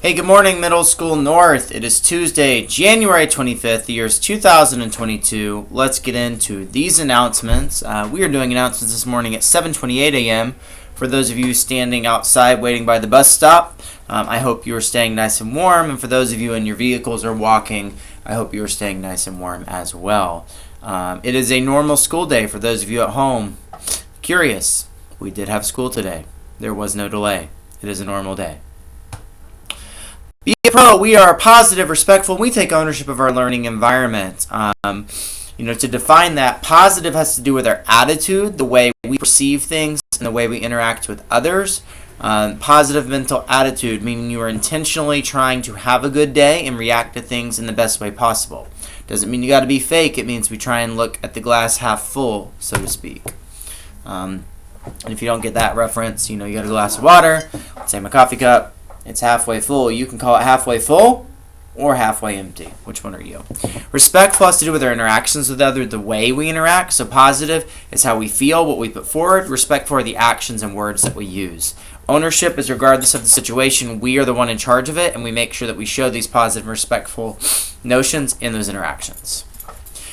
Hey, good morning, Middle School North. It is Tuesday, January 25th, the year is 2022. Let's get into these announcements. We are doing announcements this morning at 7:28 a.m. For those of you standing outside waiting by the bus stop, I hope you are staying nice and warm. And for those of you in your vehicles or walking, I hope you are staying nice and warm as well. It is a normal school day for those of you at home. Curious, we did have school today. There was no delay. It is a normal day. Be a pro. We are positive, respectful. We take ownership of our learning environment. To define that, positive has to do with our attitude, the way we perceive things, and the way we interact with others. Positive mental attitude, meaning you are intentionally trying to have a good day and react to things in the best way possible. Doesn't mean you got to be fake. It means we try and look at the glass half full, so to speak. And if you don't get that reference, you got a glass of water, let's say my coffee cup. It's halfway full. You can call it halfway full or halfway empty. Which one are you? Respectful has to do with our interactions with others, the way we interact. So positive is how we feel, what we put forward. Respectful are the actions and words that we use. Ownership is regardless of the situation, we are the one in charge of it, and we make sure that we show these positive and respectful notions in those interactions.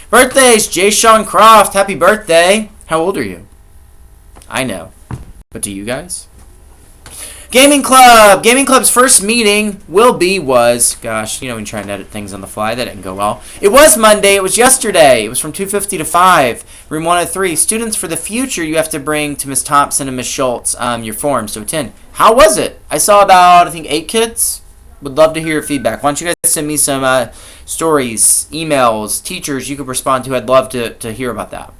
Birthdays, Jay Sean Croft. Happy birthday. How old are you? I know. But do you guys? Gaming Club! Gaming Club's first meeting when trying to edit things on the fly, that didn't go well. It was Monday, it was yesterday. It was from 2:50 to 5, room 103. Students, for the future, you have to bring to Ms. Thompson and Ms. Schultz your forms to attend. How was it? I saw about, 8 kids. Would love to hear your feedback. Why don't you guys send me some stories, emails, teachers you could respond to. I'd love to hear about that.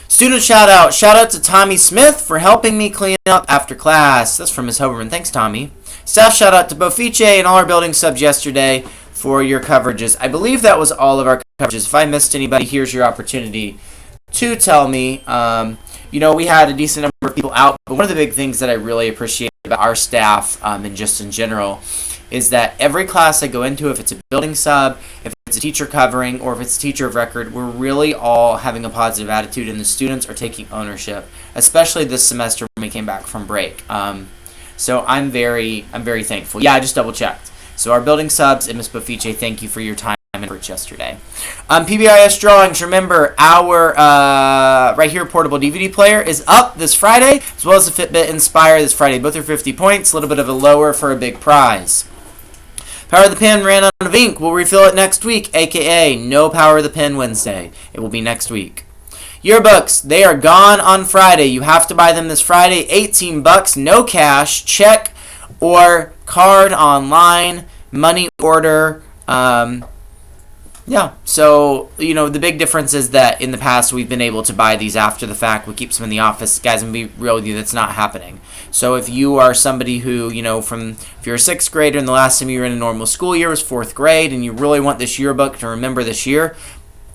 Student shout-out. Shout-out to Tommy Smith for helping me clean up after class. That's from Ms. Hoberman. Thanks, Tommy. Staff shout-out to Bofice and all our building subs yesterday for your coverages. I believe that was all of our coverages. If I missed anybody, here's your opportunity to tell me. We had a decent number of people out, but one of the big things that I really appreciate about our staff and just in general is that every class I go into, if it's a building sub, if it's a teacher covering, or if it's a teacher of record, we're really all having a positive attitude, and the students are taking ownership, especially this semester when we came back from break. So I'm very thankful. Yeah, I just double checked. So our building subs and Ms. Bofice, thank you for your time and efforts yesterday. PBIS drawings. Remember, our right here portable DVD player is up this Friday, as well as the Fitbit Inspire this Friday. Both are 50 points, a little bit of a lower for a big prize. Power of the Pen ran out of ink. We'll refill it next week, a.k.a. no Power of the Pen Wednesday. It will be next week. Yearbooks, they are gone on Friday. You have to buy them this Friday. $18, no cash, check or card online, money order. So, the big difference is that in the past we've been able to buy these after the fact. We keep some in the office. Guys, I'm going to be real with you, that's not happening. So if you are somebody who, if you're a 6th grader and the last time you were in a normal school year was 4th grade and you really want this yearbook to remember this year,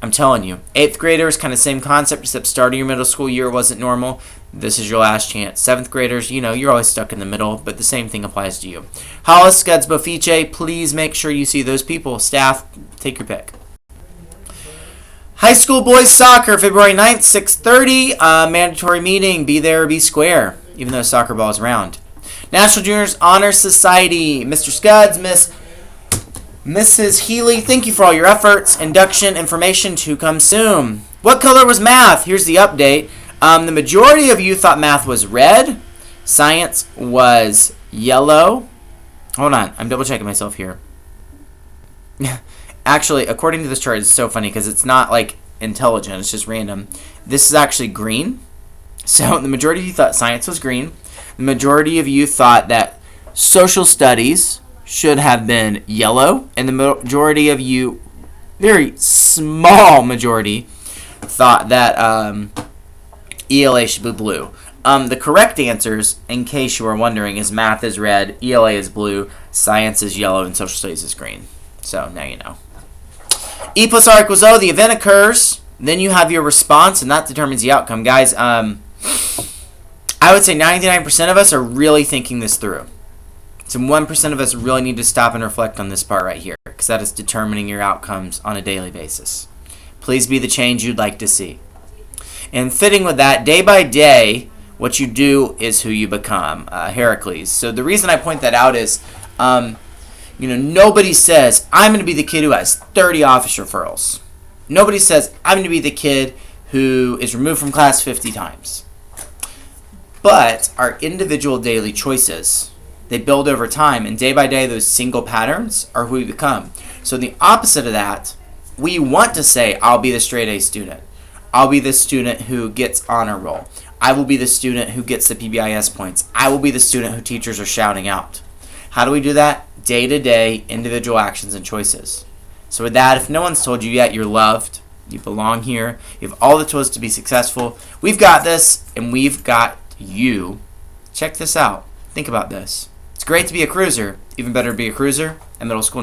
I'm telling you, 8th graders, kind of same concept, except starting your middle school year wasn't normal. This is your last chance. 7th graders, you're always stuck in the middle, but the same thing applies to you. Hollis, Scuds, Bofice, please make sure you see those people. Staff, take your pick. High school boys soccer, February 9th, 6:30. Mandatory meeting. Be there or be square, even though soccer ball is round. National Juniors Honor Society. Mr. Scuds, Mrs. Healy, thank you for all your efforts. Induction information to come soon. What color was math? Here's the update. The majority of you thought math was red. Science was yellow. Hold on. I'm double checking myself here. Actually, according to this chart, it's so funny because it's not intelligent. It's just random. This is actually green. So the majority of you thought science was green. The majority of you thought that social studies should have been yellow. And the majority of you, very small majority, thought that ELA should be blue. The correct answers, in case you are wondering, is math is red, ELA is blue, science is yellow, and social studies is green. So now you know. E plus R equals O, the event occurs, then you have your response, and that determines the outcome. Guys, I would say 99% of us are really thinking this through. So 1% of us really need to stop and reflect on this part right here, because that is determining your outcomes on a daily basis. Please be the change you'd like to see. And fitting with that, day by day, what you do is who you become. Heracles. So the reason I point that out is Nobody says, I'm going to be the kid who has 30 office referrals. Nobody says, I'm going to be the kid who is removed from class 50 times. But our individual daily choices, they build over time, and day by day, those single patterns are who we become. So the opposite of that, we want to say, I'll be the straight A student. I'll be the student who gets honor roll. I will be the student who gets the PBIS points. I will be the student who teachers are shouting out. How do we do that? Day-to-day, individual actions and choices. So with that, if no one's told you yet, you're loved. You belong here. You have all the tools to be successful. We've got this, and we've got you. Check this out. Think about this. It's great to be a cruiser. Even better to be a cruiser in middle school.